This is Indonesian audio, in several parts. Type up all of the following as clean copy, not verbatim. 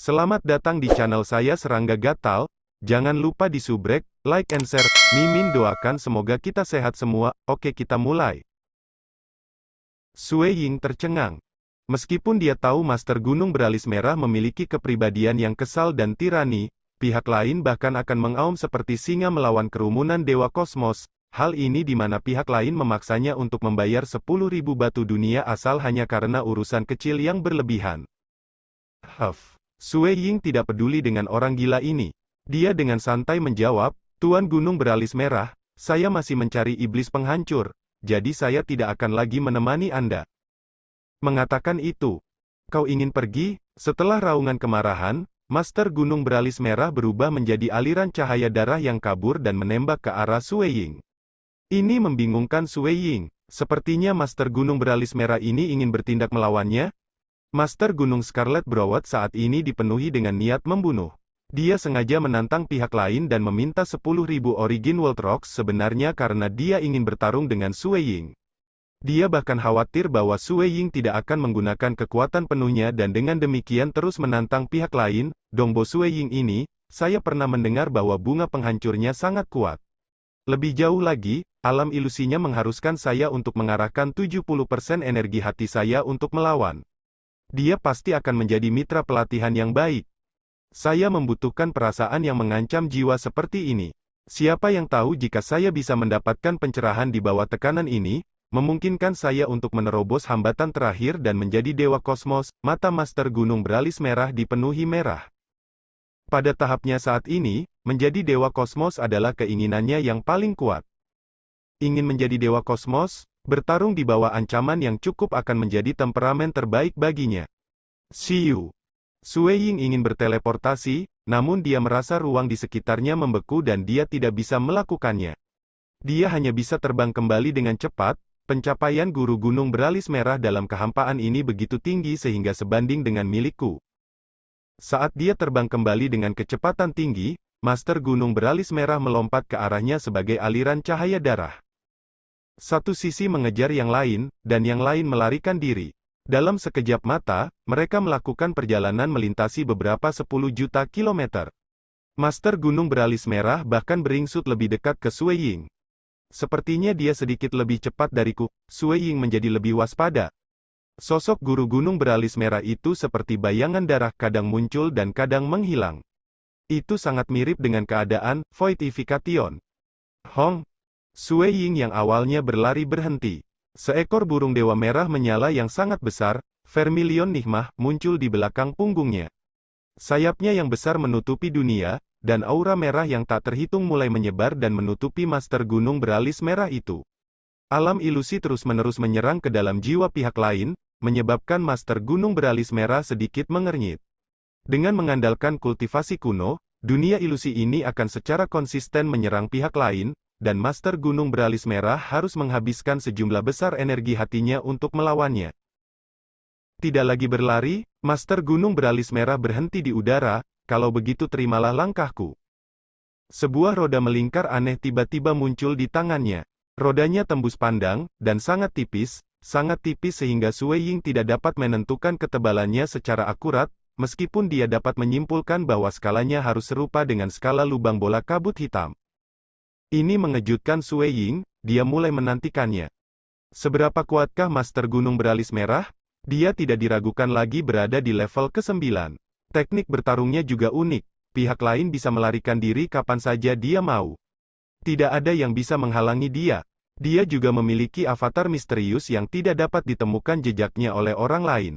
Selamat datang di channel saya Serangga Gatal. Jangan lupa di subrek, like and share. Mimin doakan semoga kita sehat semua. Oke, kita mulai. Sue Ying tercengang. Meskipun dia tahu Master Gunung Beralis Merah memiliki kepribadian yang kesal dan tirani, pihak lain bahkan akan mengaum seperti singa melawan kerumunan Dewa Kosmos. Hal ini di mana pihak lain memaksanya untuk membayar 10.000 batu dunia asal hanya karena urusan kecil yang berlebihan. Sue Ying tidak peduli dengan orang gila ini. Dia dengan santai menjawab, Tuan Gunung Beralis Merah, saya masih mencari iblis penghancur, jadi saya tidak akan lagi menemani Anda. Mengatakan itu, kau ingin pergi? Setelah raungan kemarahan, Master Gunung Beralis Merah berubah menjadi aliran cahaya darah yang kabur dan menembak ke arah Sue Ying. Ini membingungkan Sue Ying. Sepertinya Master Gunung Beralis Merah ini ingin bertindak melawannya. Master Gunung Scarlet Broward saat ini dipenuhi dengan niat membunuh. Dia sengaja menantang pihak lain dan meminta 10.000 Origin World Rocks sebenarnya karena dia ingin bertarung dengan Sue Ying. Dia bahkan khawatir bahwa Sue Ying tidak akan menggunakan kekuatan penuhnya dan dengan demikian terus menantang pihak lain. Dongbo Sue Ying ini, saya pernah mendengar bahwa bunga penghancurnya sangat kuat. Lebih jauh lagi, alam ilusinya mengharuskan saya untuk mengarahkan 70% energi hati saya untuk melawan. Dia pasti akan menjadi mitra pelatihan yang baik. Saya membutuhkan perasaan yang mengancam jiwa seperti ini. Siapa yang tahu jika saya bisa mendapatkan pencerahan di bawah tekanan ini, memungkinkan saya untuk menerobos hambatan terakhir dan menjadi Dewa Kosmos. Mata Master Gunung Beralis Merah dipenuhi merah. Pada tahapnya saat ini, menjadi Dewa Kosmos adalah keinginannya yang paling kuat. Ingin menjadi Dewa Kosmos, bertarung di bawah ancaman yang cukup akan menjadi temperamen terbaik baginya. See you. Sue Ying ingin berteleportasi, namun dia merasa ruang di sekitarnya membeku dan dia tidak bisa melakukannya. Dia hanya bisa terbang kembali dengan cepat. Pencapaian Guru Gunung Beralis Merah dalam kehampaan ini begitu tinggi sehingga sebanding dengan milikku. Saat dia terbang kembali dengan kecepatan tinggi, Master Gunung Beralis Merah melompat ke arahnya sebagai aliran cahaya darah. Satu sisi mengejar yang lain, dan yang lain melarikan diri. Dalam sekejap mata, mereka melakukan perjalanan melintasi beberapa 10 juta kilometer. Master Gunung Beralis Merah bahkan beringsut lebih dekat ke Sue Ying. Sepertinya dia sedikit lebih cepat dariku. Sue Ying menjadi lebih waspada. Sosok Guru Gunung Beralis Merah itu seperti bayangan darah kadang muncul dan kadang menghilang. Itu sangat mirip dengan keadaan Voidification. Hong! Sue Ying yang awalnya berlari berhenti. Seekor burung dewa merah menyala yang sangat besar, Vermilion Nigma, muncul di belakang punggungnya. Sayapnya yang besar menutupi dunia, dan aura merah yang tak terhitung mulai menyebar dan menutupi Master Gunung Beralis Merah itu. Alam ilusi terus-menerus menyerang ke dalam jiwa pihak lain, menyebabkan Master Gunung Beralis Merah sedikit mengernyit. Dengan mengandalkan kultivasi kuno, dunia ilusi ini akan secara konsisten menyerang pihak lain, dan Master Gunung Beralis Merah harus menghabiskan sejumlah besar energi hatinya untuk melawannya. Tidak lagi berlari, Master Gunung Beralis Merah berhenti di udara. Kalau begitu terimalah langkahku. Sebuah roda melingkar aneh tiba-tiba muncul di tangannya. Rodanya tembus pandang, dan sangat tipis sehingga Sue Ying tidak dapat menentukan ketebalannya secara akurat, meskipun dia dapat menyimpulkan bahwa skalanya harus serupa dengan skala lubang bola kabut hitam. Ini mengejutkan Sue Ying, dia mulai menantikannya. Seberapa kuatkah Master Gunung Beralis Merah? Dia tidak diragukan lagi berada di level ke-9. Teknik bertarungnya juga unik, pihak lain bisa melarikan diri kapan saja dia mau. Tidak ada yang bisa menghalangi dia. Dia juga memiliki avatar misterius yang tidak dapat ditemukan jejaknya oleh orang lain.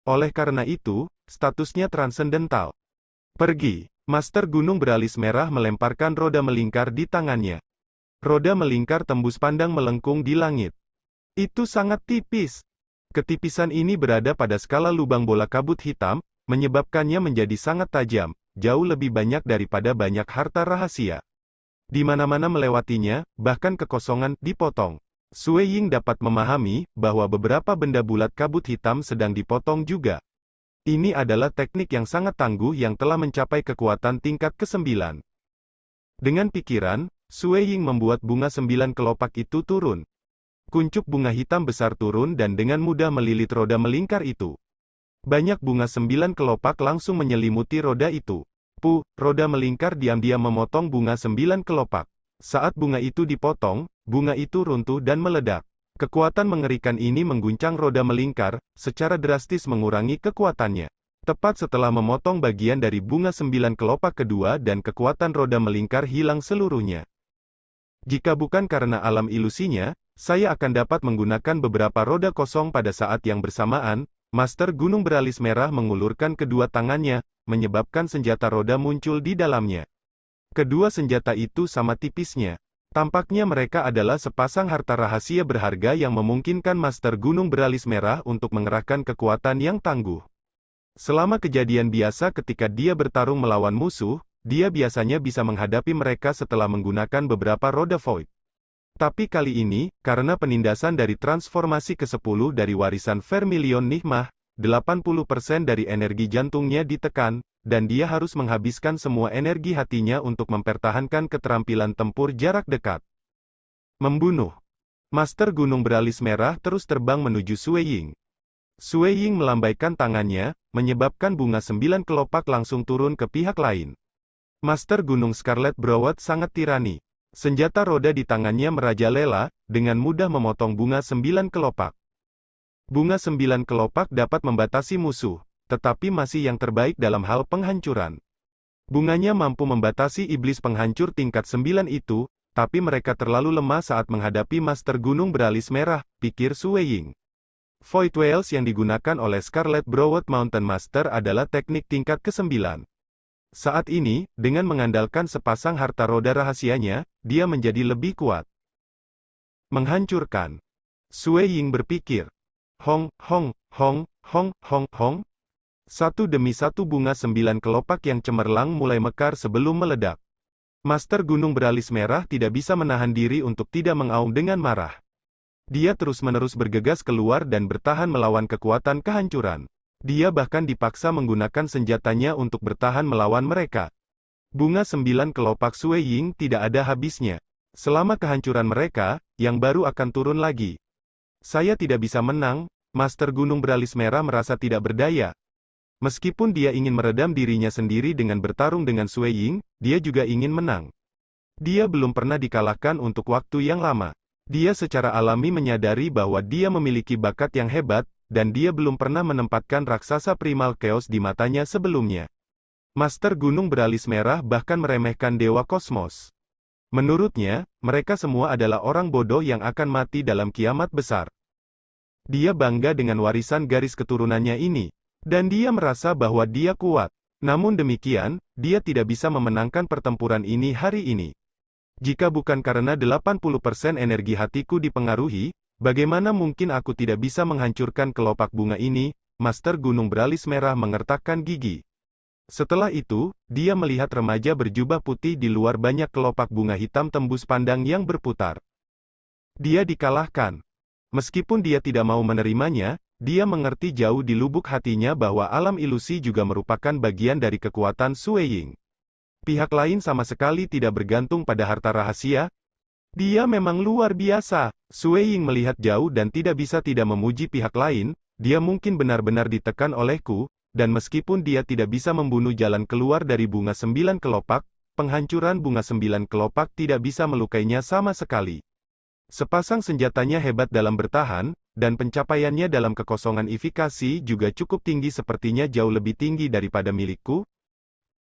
Oleh karena itu, statusnya transendental. Pergi. Master Gunung Beralis Merah melemparkan roda melingkar di tangannya. Roda melingkar tembus pandang melengkung di langit. Itu sangat tipis. Ketipisan ini berada pada skala lubang bola kabut hitam, menyebabkannya menjadi sangat tajam, jauh lebih banyak daripada banyak harta rahasia. Di mana-mana melewatinya, bahkan kekosongan, dipotong. Sue Ying dapat memahami, bahwa beberapa benda bulat kabut hitam sedang dipotong juga. Ini adalah teknik yang sangat tangguh yang telah mencapai kekuatan tingkat ke-9. Dengan pikiran, Sue Ying membuat bunga 9 kelopak itu turun. Kuncup bunga hitam besar turun dan dengan mudah melilit roda melingkar itu. Banyak bunga 9 kelopak langsung menyelimuti roda itu. Roda melingkar diam-diam memotong bunga 9 kelopak. Saat bunga itu dipotong, bunga itu runtuh dan meledak. Kekuatan mengerikan ini mengguncang roda melingkar, secara drastis mengurangi kekuatannya. Tepat setelah memotong bagian dari bunga 9 kelopak kedua dan kekuatan roda melingkar hilang seluruhnya. Jika bukan karena alam ilusinya, saya akan dapat menggunakan beberapa roda kosong pada saat yang bersamaan. Master Gunung Beralis Merah mengulurkan kedua tangannya, menyebabkan senjata roda muncul di dalamnya. Kedua senjata itu sama tipisnya. Tampaknya mereka adalah sepasang harta rahasia berharga yang memungkinkan Master Gunung Beralis Merah untuk mengerahkan kekuatan yang tangguh. Selama kejadian biasa ketika dia bertarung melawan musuh, dia biasanya bisa menghadapi mereka setelah menggunakan beberapa roda void. Tapi kali ini, karena penindasan dari transformasi ke-10 dari warisan Vermilion Nigmah, 80% dari energi jantungnya ditekan, dan dia harus menghabiskan semua energi hatinya untuk mempertahankan keterampilan tempur jarak dekat. Membunuh. Master Gunung Beralis Merah terus terbang menuju Sui Ying. Sui Ying melambaikan tangannya, menyebabkan bunga 9 kelopak langsung turun ke pihak lain. Master Gunung Scarlet Broward sangat tirani. Senjata roda di tangannya merajalela, dengan mudah memotong bunga 9 kelopak. Bunga 9 kelopak dapat membatasi musuh, tetapi masih yang terbaik dalam hal penghancuran. Bunganya mampu membatasi iblis penghancur tingkat 9 itu, tapi mereka terlalu lemah saat menghadapi Master Gunung Beralis Merah, pikir Sui Ying. Void Wales yang digunakan oleh Scarlet Broward Mountain Master adalah teknik tingkat ke-9. Saat ini, dengan mengandalkan sepasang harta roda rahasianya, dia menjadi lebih kuat. Menghancurkan. Sui Ying berpikir. Hong, hong, hong, hong, hong, hong. Satu demi satu bunga 9 kelopak yang cemerlang mulai mekar sebelum meledak. Master Gunung Beralis Merah tidak bisa menahan diri untuk tidak mengaum dengan marah. Dia terus-menerus bergegas keluar dan bertahan melawan kekuatan kehancuran. Dia bahkan dipaksa menggunakan senjatanya untuk bertahan melawan mereka. Bunga 9 kelopak Sui Ying tidak ada habisnya. Selama kehancuran mereka, yang baru akan turun lagi. Saya tidak bisa menang, Master Gunung Beralis Merah merasa tidak berdaya. Meskipun dia ingin meredam dirinya sendiri dengan bertarung dengan Sui Ying, dia juga ingin menang. Dia belum pernah dikalahkan untuk waktu yang lama. Dia secara alami menyadari bahwa dia memiliki bakat yang hebat, dan dia belum pernah menempatkan raksasa primal chaos di matanya sebelumnya. Master Gunung Beralis Merah bahkan meremehkan Dewa Kosmos. Menurutnya, mereka semua adalah orang bodoh yang akan mati dalam kiamat besar. Dia bangga dengan warisan garis keturunannya ini, dan dia merasa bahwa dia kuat. Namun demikian, dia tidak bisa memenangkan pertempuran ini hari ini. Jika bukan karena 80% energi hatiku dipengaruhi, bagaimana mungkin aku tidak bisa menghancurkan kelopak bunga ini? Master Gunung Beralis Merah mengertakkan gigi. Setelah itu, dia melihat remaja berjubah putih di luar banyak kelopak bunga hitam tembus pandang yang berputar. Dia dikalahkan. Meskipun dia tidak mau menerimanya, dia mengerti jauh di lubuk hatinya bahwa alam ilusi juga merupakan bagian dari kekuatan Sui Ying. Pihak lain sama sekali tidak bergantung pada harta rahasia. Dia memang luar biasa. Sui Ying melihat jauh dan tidak bisa tidak memuji pihak lain. Dia mungkin benar-benar ditekan olehku, dan meskipun dia tidak bisa membunuh jalan keluar dari bunga 9 kelopak, penghancuran bunga 9 kelopak tidak bisa melukainya sama sekali. Sepasang senjatanya hebat dalam bertahan, dan pencapaiannya dalam kekosongan ifikasi juga cukup tinggi, sepertinya jauh lebih tinggi daripada milikku.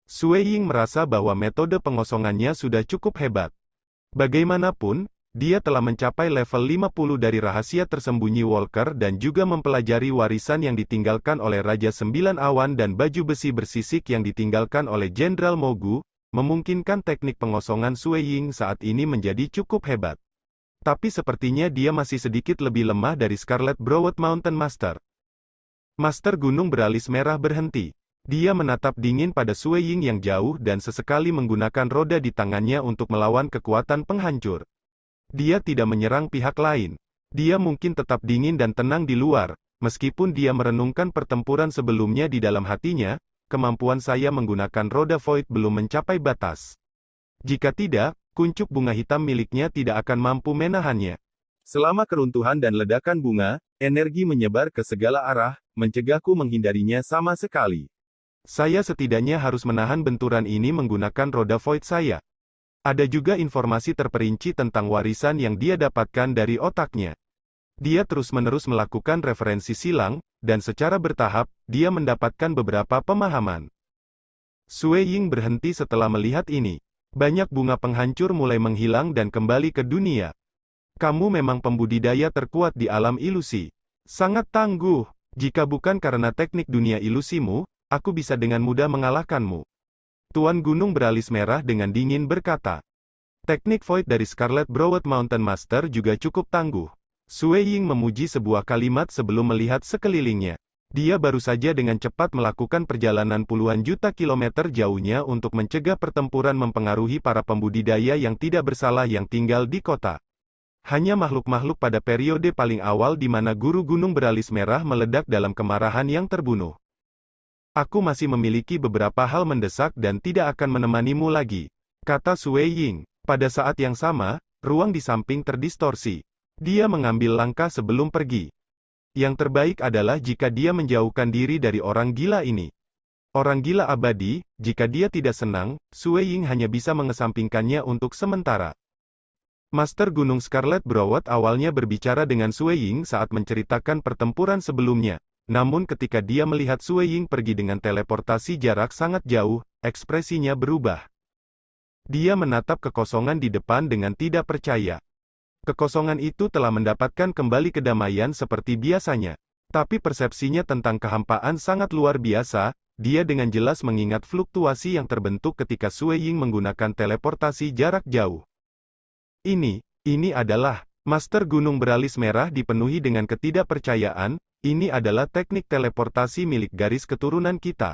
Sui Ying merasa bahwa metode pengosongannya sudah cukup hebat. Bagaimanapun, dia telah mencapai level 50 dari rahasia tersembunyi Walker dan juga mempelajari warisan yang ditinggalkan oleh Raja Sembilan Awan dan baju besi bersisik yang ditinggalkan oleh Jenderal Mogu, memungkinkan teknik pengosongan Sui Ying saat ini menjadi cukup hebat. Tapi sepertinya dia masih sedikit lebih lemah dari Scarlet Broward Mountain Master. Master Gunung Beralis Merah berhenti. Dia menatap dingin pada Sui Ying yang jauh dan sesekali menggunakan roda di tangannya untuk melawan kekuatan penghancur. Dia tidak menyerang pihak lain. Dia mungkin tetap dingin dan tenang di luar, meskipun dia merenungkan pertempuran sebelumnya di dalam hatinya, kemampuan saya menggunakan roda void belum mencapai batas. Jika tidak, kuncup bunga hitam miliknya tidak akan mampu menahannya. Selama keruntuhan dan ledakan bunga, energi menyebar ke segala arah, mencegahku menghindarinya sama sekali. Saya setidaknya harus menahan benturan ini menggunakan roda void saya. Ada juga informasi terperinci tentang warisan yang dia dapatkan dari otaknya. Dia terus-menerus melakukan referensi silang, dan secara bertahap, dia mendapatkan beberapa pemahaman. Sue Ying berhenti setelah melihat ini. Banyak bunga penghancur mulai menghilang dan kembali ke dunia. Kamu memang pembudidaya terkuat di alam ilusi. Sangat tangguh. Jika bukan karena teknik dunia ilusimu, aku bisa dengan mudah mengalahkanmu. Tuan Gunung Beralis Merah dengan dingin berkata. Teknik Void dari Scarlet Browed Mountain Master juga cukup tangguh. Sue Ying memuji sebuah kalimat sebelum melihat sekelilingnya. Dia baru saja dengan cepat melakukan perjalanan puluhan juta kilometer jauhnya untuk mencegah pertempuran mempengaruhi para pembudidaya yang tidak bersalah yang tinggal di kota. Hanya makhluk-makhluk pada periode paling awal di mana guru Gunung Beralis Merah meledak dalam kemarahan yang terbunuh. Aku masih memiliki beberapa hal mendesak dan tidak akan menemanimu lagi, kata Sue Ying. Pada saat yang sama, ruang di samping terdistorsi. Dia mengambil langkah sebelum pergi. Yang terbaik adalah jika dia menjauhkan diri dari orang gila ini. Orang gila abadi, jika dia tidak senang, Sue Ying hanya bisa mengesampingkannya untuk sementara. Master Gunung Scarlet Browed awalnya berbicara dengan Sue Ying saat menceritakan pertempuran sebelumnya. Namun ketika dia melihat Sue Ying pergi dengan teleportasi jarak sangat jauh, ekspresinya berubah. Dia menatap kekosongan di depan dengan tidak percaya. Kekosongan itu telah mendapatkan kembali kedamaian seperti biasanya. Tapi persepsinya tentang kehampaan sangat luar biasa, dia dengan jelas mengingat fluktuasi yang terbentuk ketika Sue Ying menggunakan teleportasi jarak jauh. Ini adalah, Master Gunung Beralis Merah dipenuhi dengan ketidakpercayaan, ini adalah teknik teleportasi milik garis keturunan kita.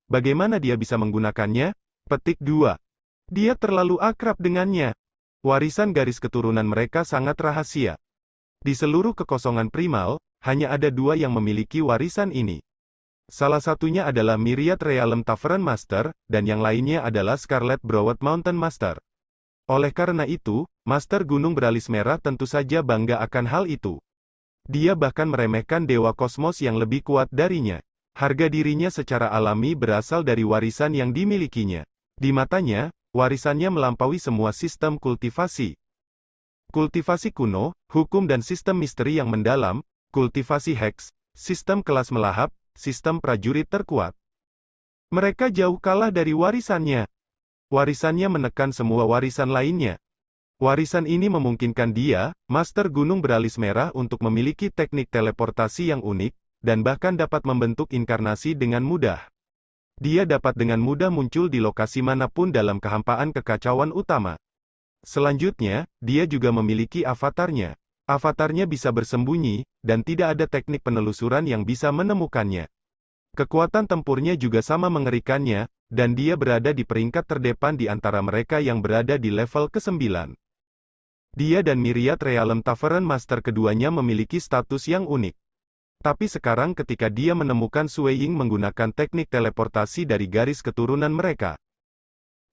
Bagaimana dia bisa menggunakannya? Petik 2. Dia terlalu akrab dengannya. Warisan garis keturunan mereka sangat rahasia. Di seluruh kekosongan primal, hanya ada 2 yang memiliki warisan ini. Salah satunya adalah Myriad Realm Tavern Master, dan yang lainnya adalah Scarlet Browed Mountain Master. Oleh karena itu, Master Gunung Beralis Merah tentu saja bangga akan hal itu. Dia bahkan meremehkan Dewa Kosmos yang lebih kuat darinya. Harga dirinya secara alami berasal dari warisan yang dimilikinya. Di matanya, warisannya melampaui semua sistem kultivasi. Kultivasi kuno, hukum dan sistem misteri yang mendalam, kultivasi heks, sistem kelas melahap, sistem prajurit terkuat. Mereka jauh kalah dari warisannya. Warisannya menekan semua warisan lainnya. Warisan ini memungkinkan dia, Master Gunung Beralis Merah untuk memiliki teknik teleportasi yang unik, dan bahkan dapat membentuk inkarnasi dengan mudah. Dia dapat dengan mudah muncul di lokasi manapun dalam kehampaan kekacauan utama. Selanjutnya, dia juga memiliki avatarnya. Avatarnya bisa bersembunyi, dan tidak ada teknik penelusuran yang bisa menemukannya. Kekuatan tempurnya juga sama mengerikannya, dan dia berada di peringkat terdepan di antara mereka yang berada di level ke-9. Dia dan Myriad Realm Tavern Master keduanya memiliki status yang unik. Tapi sekarang ketika dia menemukan Sue Ying menggunakan teknik teleportasi dari garis keturunan mereka.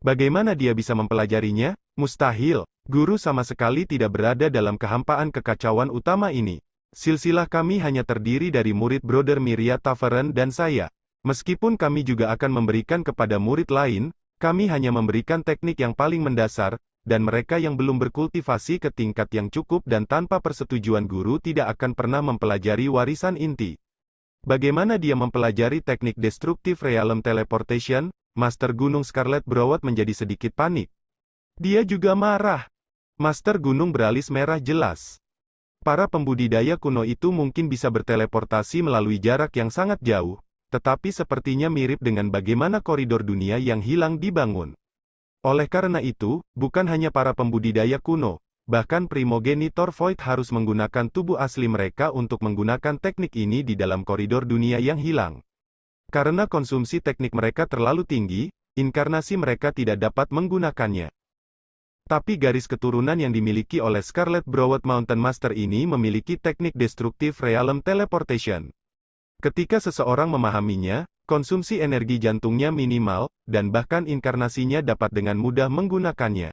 Bagaimana dia bisa mempelajarinya? Mustahil. Guru sama sekali tidak berada dalam kehampaan kekacauan utama ini. Silsilah kami hanya terdiri dari murid Brother Myriad Tavern dan saya. Meskipun kami juga akan memberikan kepada murid lain, kami hanya memberikan teknik yang paling mendasar, dan mereka yang belum berkultivasi ke tingkat yang cukup dan tanpa persetujuan guru tidak akan pernah mempelajari warisan inti. Bagaimana dia mempelajari teknik Destructive Realm Teleportation? Master Gunung Scarlet Browed menjadi sedikit panik. Dia juga marah. Master Gunung Beralis Merah jelas. Para pembudidaya kuno itu mungkin bisa berteleportasi melalui jarak yang sangat jauh, tetapi sepertinya mirip dengan bagaimana koridor dunia yang hilang dibangun. Oleh karena itu, bukan hanya para pembudidaya kuno, bahkan primogenitor Void harus menggunakan tubuh asli mereka untuk menggunakan teknik ini di dalam koridor dunia yang hilang. Karena konsumsi teknik mereka terlalu tinggi, inkarnasi mereka tidak dapat menggunakannya. Tapi garis keturunan yang dimiliki oleh Scarlet Browed Mountain Master ini memiliki teknik Destructive Realm Teleportation. Ketika seseorang memahaminya, konsumsi energi jantungnya minimal, dan bahkan inkarnasinya dapat dengan mudah menggunakannya.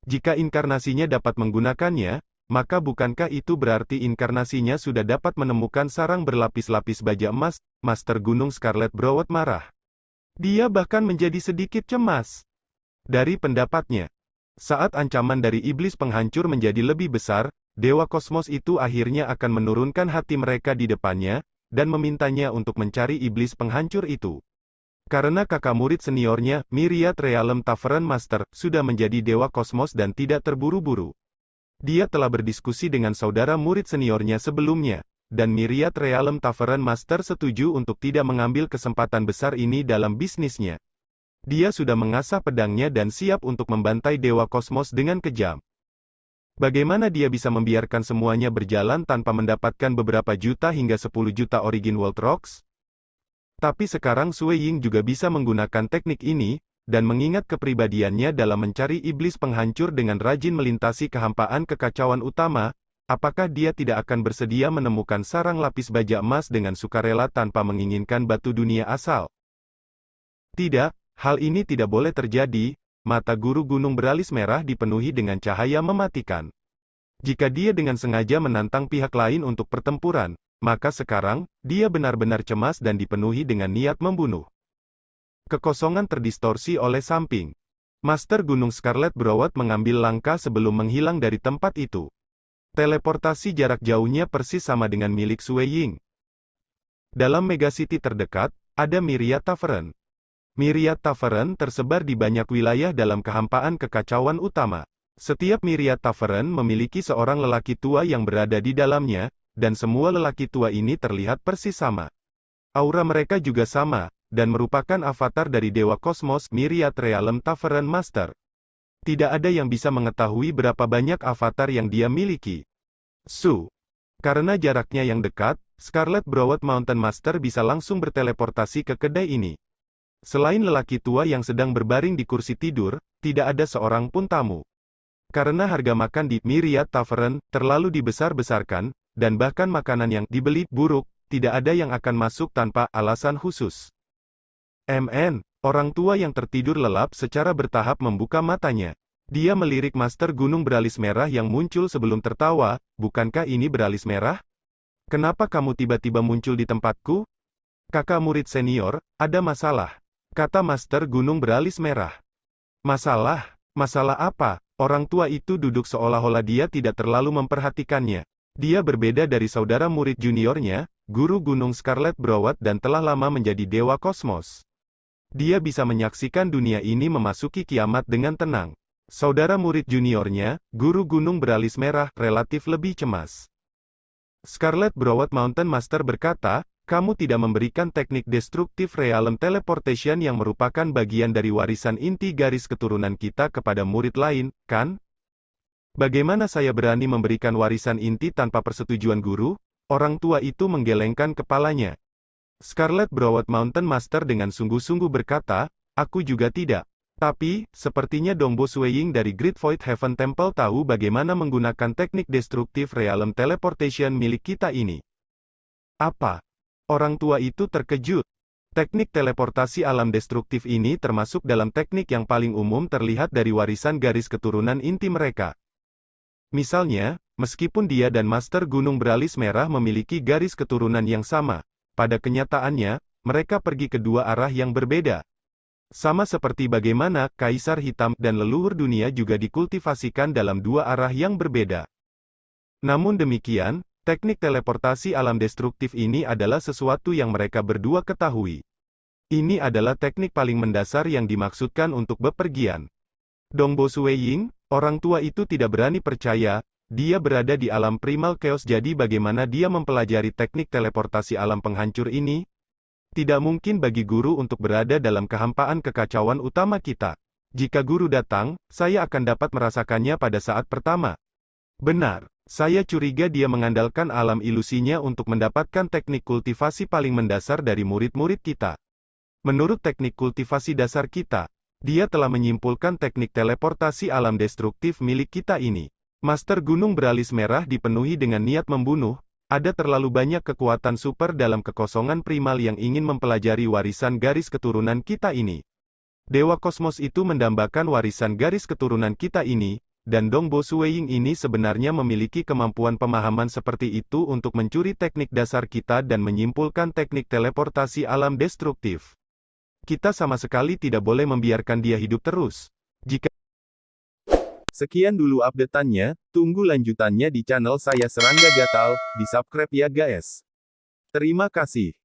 Jika inkarnasinya dapat menggunakannya, maka bukankah itu berarti inkarnasinya sudah dapat menemukan sarang berlapis-lapis baja emas? Master Gunung Scarlet Broward marah. Dia bahkan menjadi sedikit cemas. Dari pendapatnya, saat ancaman dari iblis penghancur menjadi lebih besar, Dewa Kosmos itu akhirnya akan menurunkan hati mereka di depannya, dan memintanya untuk mencari iblis penghancur itu. Karena kakak murid seniornya, Myriad Realm Tavern Master, sudah menjadi Dewa Kosmos dan tidak terburu-buru. Dia telah berdiskusi dengan saudara murid seniornya sebelumnya, dan Myriad Realm Tavern Master setuju untuk tidak mengambil kesempatan besar ini dalam bisnisnya. Dia sudah mengasah pedangnya dan siap untuk membantai Dewa Kosmos dengan kejam. Bagaimana dia bisa membiarkan semuanya berjalan tanpa mendapatkan beberapa juta hingga 10 juta Origin World Rocks? Tapi sekarang Sui Ying juga bisa menggunakan teknik ini, dan mengingat kepribadiannya dalam mencari iblis penghancur dengan rajin melintasi kehampaan kekacauan utama, apakah dia tidak akan bersedia menemukan sarang lapis baja emas dengan sukarela tanpa menginginkan batu dunia asal? Tidak, hal ini tidak boleh terjadi. Mata guru gunung beralis merah dipenuhi dengan cahaya mematikan. Jika dia dengan sengaja menantang pihak lain untuk pertempuran, maka sekarang, dia benar-benar cemas dan dipenuhi dengan niat membunuh. Kekosongan terdistorsi oleh samping. Master Gunung Scarlet Broward mengambil langkah sebelum menghilang dari tempat itu. Teleportasi jarak jauhnya persis sama dengan milik Sui Ying. Dalam megacity terdekat, ada Myriad Tavern. Myriad Tavern tersebar di banyak wilayah dalam kehampaan kekacauan utama. Setiap Myriad Tavern memiliki seorang lelaki tua yang berada di dalamnya, dan semua lelaki tua ini terlihat persis sama. Aura mereka juga sama, dan merupakan avatar dari Dewa Kosmos Myriad Realm Tavern Master. Tidak ada yang bisa mengetahui berapa banyak avatar yang dia miliki. Karena jaraknya yang dekat, Scarlet Broward Mountain Master bisa langsung berteleportasi ke kedai ini. Selain lelaki tua yang sedang berbaring di kursi tidur, tidak ada seorang pun tamu. Karena harga makan di Myriad Tavern terlalu dibesar-besarkan, dan bahkan makanan yang dibeli buruk, tidak ada yang akan masuk tanpa alasan khusus. Orang tua yang tertidur lelap secara bertahap membuka matanya. Dia melirik Master Gunung Beralis Merah yang muncul sebelum tertawa. Bukankah ini beralis merah? Kenapa kamu tiba-tiba muncul di tempatku? Kakak murid senior, ada masalah, kata Master Gunung Beralis Merah. Masalah? Masalah apa? Orang tua itu duduk seolah-olah dia tidak terlalu memperhatikannya. Dia berbeda dari saudara murid juniornya, Guru Gunung Scarlet Broward dan telah lama menjadi Dewa Kosmos. Dia bisa menyaksikan dunia ini memasuki kiamat dengan tenang. Saudara murid juniornya, Guru Gunung Beralis Merah, relatif lebih cemas. Scarlet Broward Mountain Master berkata, kamu tidak memberikan teknik destruktif realm teleportation yang merupakan bagian dari warisan inti garis keturunan kita kepada murid lain, kan? Bagaimana saya berani memberikan warisan inti tanpa persetujuan guru? Orang tua itu menggelengkan kepalanya. Scarlet Broward Mountain Master dengan sungguh-sungguh berkata, aku juga tidak. Tapi, sepertinya Dongbo Suiying dari Great Void Heaven Temple tahu bagaimana menggunakan teknik destruktif realm teleportation milik kita ini. Apa? Orang tua itu terkejut. Teknik teleportasi alam destruktif ini termasuk dalam teknik yang paling umum terlihat dari warisan garis keturunan inti mereka. Misalnya, meskipun dia dan Master Gunung Beralis Merah memiliki garis keturunan yang sama, pada kenyataannya, mereka pergi ke dua arah yang berbeda. Sama seperti bagaimana Kaisar Hitam dan leluhur dunia juga dikultivasikan dalam dua arah yang berbeda. Namun demikian, teknik teleportasi alam destruktif ini adalah sesuatu yang mereka berdua ketahui. Ini adalah teknik paling mendasar yang dimaksudkan untuk bepergian. Dongbo Suiying, orang tua itu tidak berani percaya, dia berada di alam primal chaos, jadi bagaimana dia mempelajari teknik teleportasi alam penghancur ini? Tidak mungkin bagi guru untuk berada dalam kehampaan kekacauan utama kita. Jika guru datang, saya akan dapat merasakannya pada saat pertama. Benar. Saya curiga dia mengandalkan alam ilusinya untuk mendapatkan teknik kultivasi paling mendasar dari murid-murid kita. Menurut teknik kultivasi dasar kita, dia telah menyimpulkan teknik teleportasi alam destruktif milik kita ini. Master Gunung Beralis Merah dipenuhi dengan niat membunuh, ada terlalu banyak kekuatan super dalam kekosongan primal yang ingin mempelajari warisan garis keturunan kita ini. Dewa Kosmos itu mendambakan warisan garis keturunan kita ini, Dan Dong Bo Sueying ini sebenarnya memiliki kemampuan pemahaman seperti itu untuk mencuri teknik dasar kita dan menyimpulkan teknik teleportasi alam destruktif. Kita sama sekali tidak boleh membiarkan dia hidup terus. Jika Sekian dulu update-annya, tunggu lanjutannya di channel saya Serangga Gatal, di subscribe ya guys. Terima kasih.